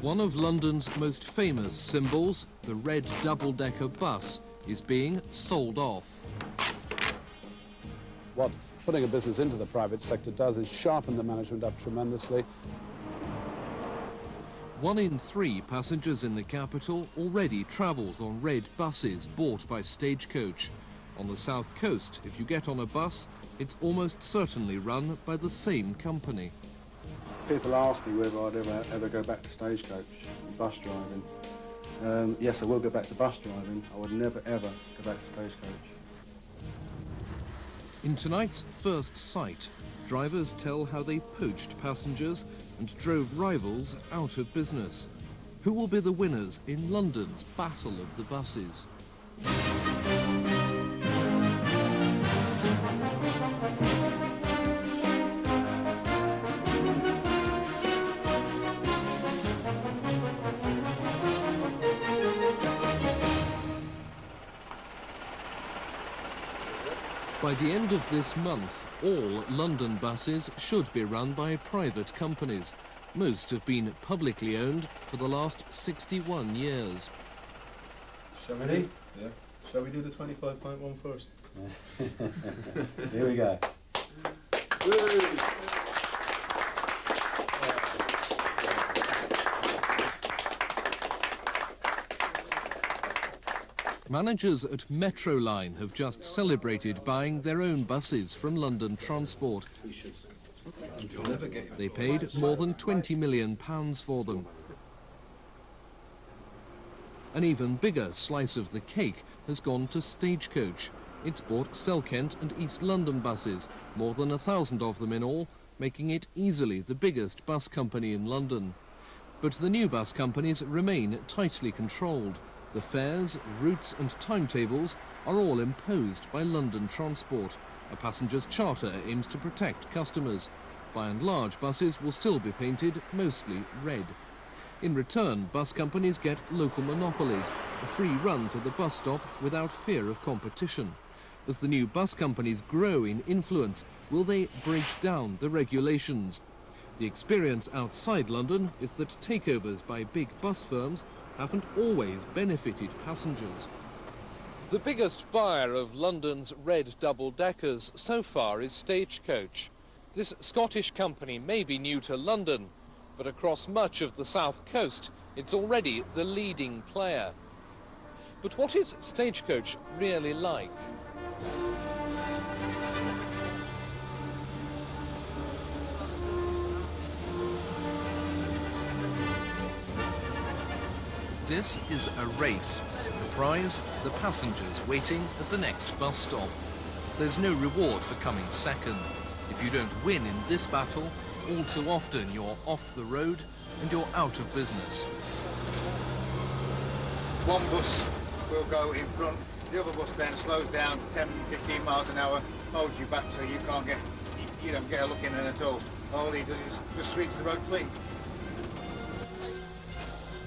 One of London's most famous symbols, the red double-decker bus, is being sold off. What putting a business into the private sector does is sharpen the management up tremendously. 1 in 3 passengers in the capital already travels on red buses bought by Stagecoach. On the south coast, if you get on a bus, it's almost certainly run by the same company. People ask me whether I'd ever go back to Stagecoach, bus driving. Yes, I will go back to bus driving. I would never, ever go back to Stagecoach. In tonight's First Sight, drivers tell how they poached passengers and drove rivals out of business. Who will be the winners in London's Battle of the Buses? By the end of this month, all London buses should be run by private companies. Most have been publicly owned for the last 61 years. Shall we? Yeah. Shall we do the 25.1 first? Here we go. Managers at Metroline have just celebrated buying their own buses from London Transport. They paid more than £20 million for them. An even bigger slice of the cake has gone to Stagecoach. It's bought Selkent and East London buses, more than 1,000 of them in all, making it easily the biggest bus company in London. But the new bus companies remain tightly controlled. The fares, routes and timetables are all imposed by London Transport. A passenger's charter aims to protect customers. By and large, buses will still be painted mostly red. In return, bus companies get local monopolies, a free run to the bus stop without fear of competition. As the new bus companies grow in influence, will they break down the regulations? The experience outside London is that takeovers by big bus firms haven't always benefited passengers. The biggest buyer of London's red double-deckers so far is Stagecoach. This Scottish company may be new to London, but across much of the south coast, it's already the leading player. But what is Stagecoach really like? This is a race. The prize, the passengers waiting at the next bus stop. There's no reward for coming second. If you don't win in this battle, all too often you're off the road and you're out of business. One bus will go in front, the other bus then slows down to 10, 15 miles an hour, holds you back so you don't get a look in it at all. All he does is just sweeps the road clean.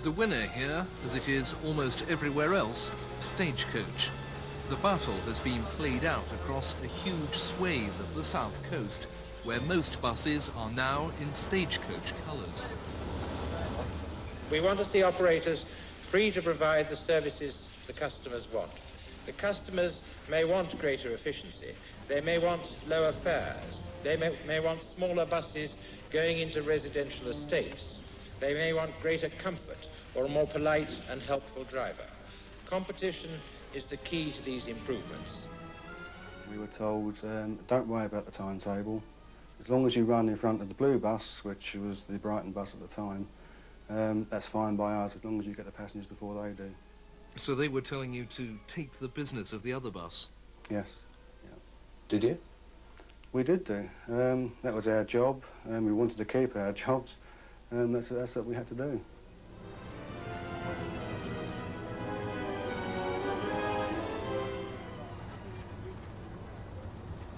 The winner here, as it is almost everywhere else, Stagecoach. The battle has been played out across a huge swathe of the south coast, where most buses are now in Stagecoach colours. We want to see operators free to provide the services the customers want. The customers may want greater efficiency, they may want lower fares, they may want smaller buses going into residential estates, they may want greater comfort or a more polite and helpful driver. Competition is the key to these improvements. We were told, don't worry about the timetable. As long as you run in front of the blue bus, which was the Brighton bus at the time, that's fine by us, as long as you get the passengers before they do. So they were telling you to take the business of the other bus? Yes. Yeah. Did you? We did do. That was our job, and we wanted to keep our jobs, and that's what we had to do.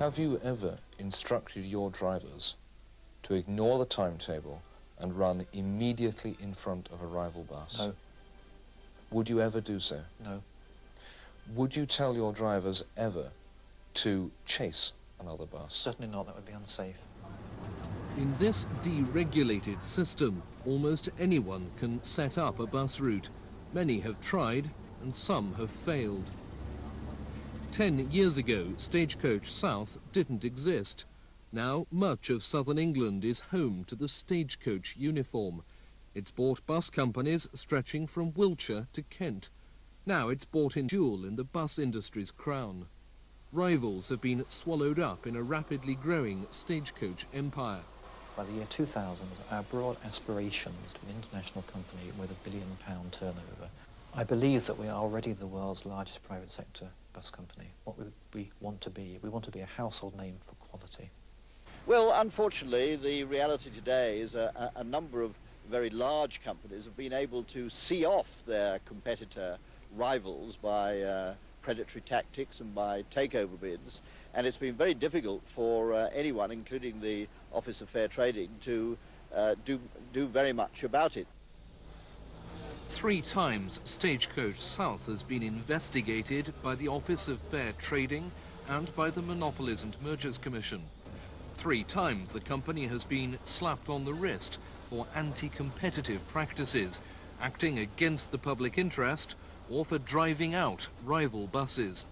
Have you ever instructed your drivers to ignore the timetable and run immediately in front of a rival bus? No. Would you ever do so? No. Would you tell your drivers ever to chase another bus? Certainly not, that would be unsafe. In this deregulated system, almost anyone can set up a bus route. Many have tried, and some have failed. 10 years ago, Stagecoach South didn't exist. Now, much of southern England is home to the Stagecoach uniform. It's bought bus companies stretching from Wiltshire to Kent. Now it's bought in jewel in the bus industry's crown. Rivals have been swallowed up in a rapidly growing stagecoach empire. By the year 2000, our broad aspiration was to be an international company with £1 billion turnover. I believe that we are already the world's largest private sector bus company. What we want to be a household name for quality. Well, unfortunately, the reality today is a number of very large companies have been able to see off their competitor rivals by predatory tactics and by takeover bids, and it's been very difficult for anyone, including the Office of Fair Trading, to do very much about it. 3 times Stagecoach South has been investigated by the Office of Fair Trading and by the Monopolies and Mergers Commission. 3 times the company has been slapped on the wrist for anti-competitive practices, acting against the public interest, or for driving out rival buses.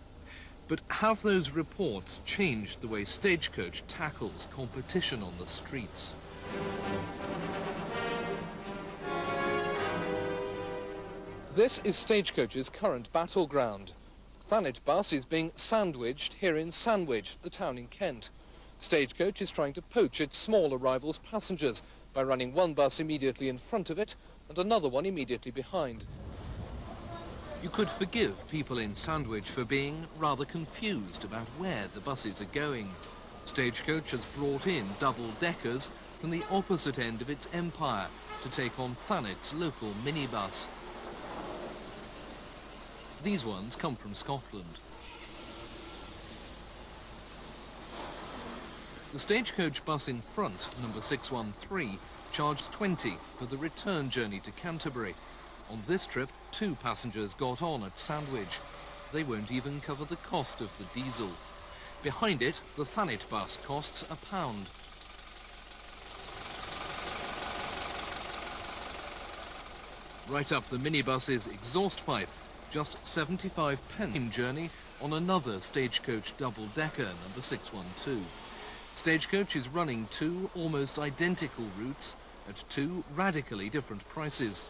But have those reports changed the way Stagecoach tackles competition on the streets? This is Stagecoach's current battleground. Thanet Bus is being sandwiched here in Sandwich, the town in Kent. Stagecoach is trying to poach its smaller rivals' passengers by running one bus immediately in front of it and another one immediately behind. You could forgive people in Sandwich for being rather confused about where the buses are going. Stagecoach has brought in double-deckers from the opposite end of its empire to take on Thanet's local minibus. These ones come from Scotland. The Stagecoach bus in front, number 613, charged 20 for the return journey to Canterbury. On this trip, 2 passengers got on at Sandwich. They won't even cover the cost of the diesel. Behind it, the Thanet bus costs £1. Right up the minibus's exhaust pipe, just 75p journey on another Stagecoach double-decker, number 612. Stagecoach is running 2 almost identical routes at 2 radically different prices.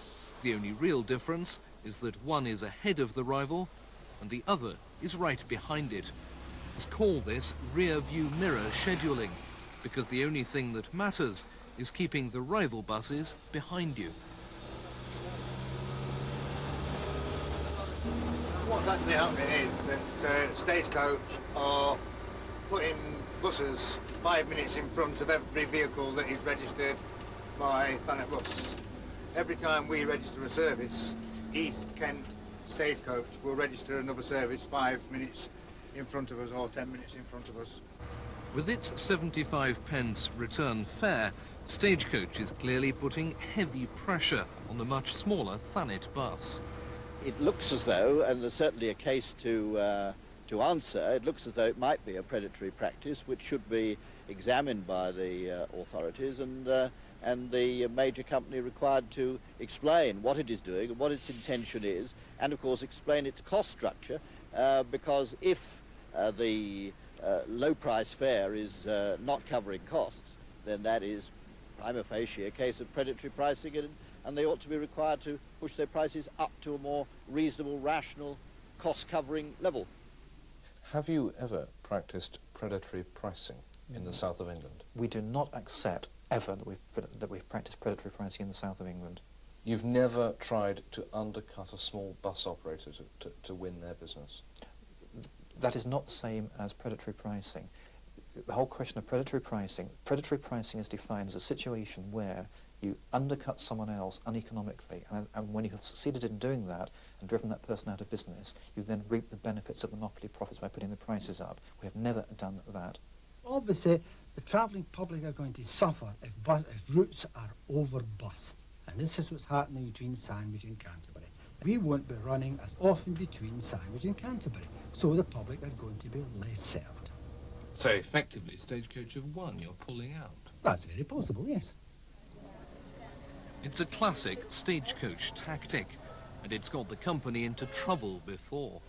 The only real difference is that one is ahead of the rival and the other is right behind it. Let's call this rear-view mirror scheduling, because the only thing that matters is keeping the rival buses behind you. What's actually happening is that Stagecoach are putting buses 5 minutes in front of every vehicle that is registered by Thanet Bus. Every time we register a service, East Kent Stagecoach will register another service 5 minutes in front of us or 10 minutes in front of us. With its 75p return fare, Stagecoach is clearly putting heavy pressure on the much smaller Thanet bus. It looks as though, and there's certainly a case to answer, it looks as though it might be a predatory practice which should be examined by the authorities, and the major company required to explain what it is doing and what its intention is, and of course explain its cost structure, because if the low price fare is not covering costs, then that is prima facie a case of predatory pricing, and they ought to be required to push their prices up to a more reasonable, rational, cost-covering level. Have you ever practiced predatory pricing in the south of England? We do not accept ever that we've practiced predatory pricing in the south of England. You've never tried to undercut a small bus operator to win their business? That is not the same as predatory pricing. The whole question of predatory pricing is defined as a situation where you undercut someone else uneconomically, and when you have succeeded in doing that and driven that person out of business, you then reap the benefits of monopoly profits by putting the prices up. We have never done that. Obviously, the travelling public are going to suffer if routes are overbussed, and this is what's happening between Sandwich and Canterbury. We won't be running as often between Sandwich and Canterbury, so the public are going to be less served. So effectively, Stagecoach have won. You're pulling out. That's very possible, yes. It's a classic stagecoach tactic, and it's got the company into trouble before.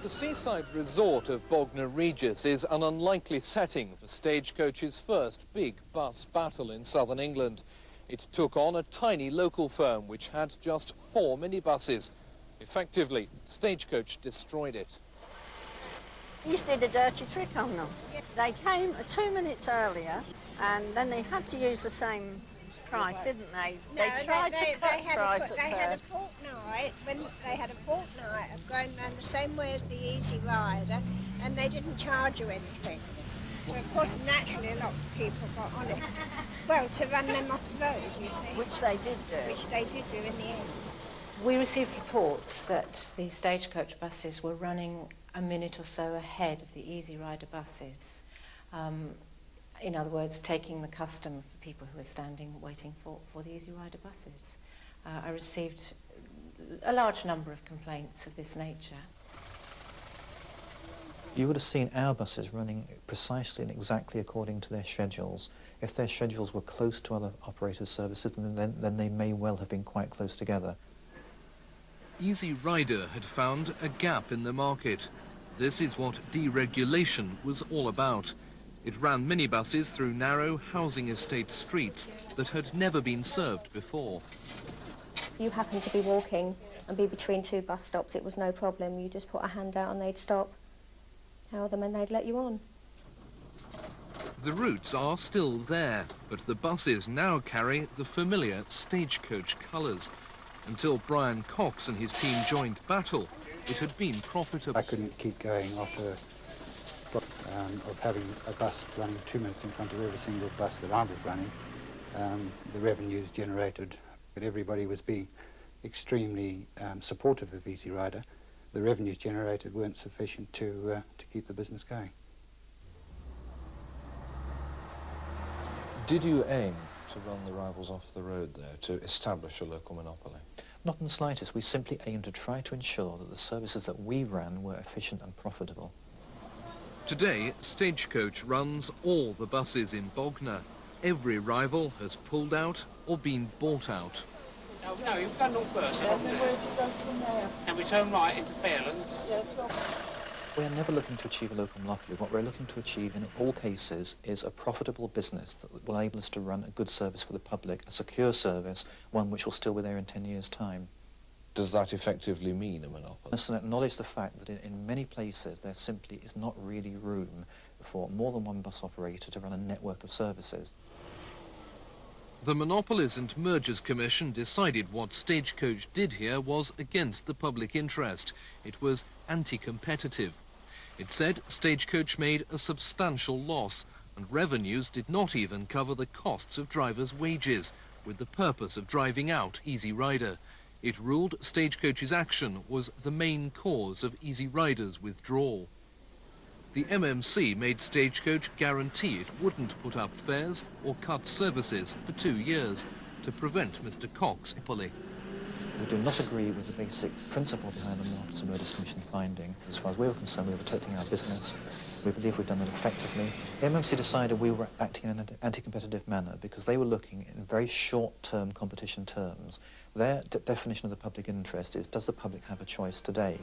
The seaside resort of Bognor Regis is an unlikely setting for Stagecoach's first big bus battle in southern England. It took on a tiny local firm which had just 4 minibuses. Effectively, Stagecoach destroyed it. He's did a dirty trick on them. They came 2 minutes earlier, and then they had to use the same price, didn't they? No, they tried to cut price they had a fortnight, when they had a fortnight of going round the same way as the Easy Rider, and they didn't charge you anything. So of course, naturally, a lot of people got on it. Well, to run them off the road, you see. Which they did do. Which they did do in the end. We received reports that the Stagecoach buses were running a minute or so ahead of the Easy Rider buses. In other words, taking the custom of the people who were standing waiting for the Easy Rider buses. I received a large number of complaints of this nature. You would have seen our buses running precisely and exactly according to their schedules. If their schedules were close to other operators' services, then they may well have been quite close together. Easy Rider had found a gap in the market. This is what deregulation was all about. It ran minibuses through narrow housing estate streets that had never been served before. If you happened to be walking and be between 2 bus stops, it was no problem. You just put a hand out and they'd stop, hail them, and they'd let you on. The routes are still there, but the buses now carry the familiar Stagecoach colours. Until Brian Cox and his team joined battle, it had been profitable. I couldn't keep going after of having a bus running 2 minutes in front of every single bus that I was running. The revenues generated, but everybody was being extremely supportive of Easy Rider. The revenues generated weren't sufficient to keep the business going. Did you aim to run the rivals off the road there, to establish a local monopoly? Not in the slightest. We simply aimed to try to ensure that the services that we ran were efficient and profitable. Today, Stagecoach runs all the buses in Bognor. Every rival has pulled out or been bought out. No, you've gone north first, haven't you? Where do you go from there? And we turn right into Fairlands? Yes, well. We are never looking to achieve a local monopoly. What we're looking to achieve in all cases is a profitable business that will enable us to run a good service for the public, a secure service, one which will still be there in 10 years' time. Does that effectively mean a monopoly? Let's acknowledge the fact that in many places there simply is not really room for more than one bus operator to run a network of services. The Monopolies and Mergers Commission decided what Stagecoach did here was against the public interest. It was anti-competitive. It said Stagecoach made a substantial loss, and revenues did not even cover the costs of drivers' wages, with the purpose of driving out Easy Rider. It ruled Stagecoach's action was the main cause of Easy Rider's withdrawal. The MMC made Stagecoach guarantee it wouldn't put up fares or cut services for 2 years to prevent Mr. Cox monopoly. We do not agree with the basic principle behind the Monopolies and Mergers Commission finding. As far as we were concerned, we were protecting our business. We believe we've done it effectively. The MMC decided we were acting in an anti-competitive manner because they were looking in very short-term competition terms. Their definition of the public interest is, does the public have a choice today?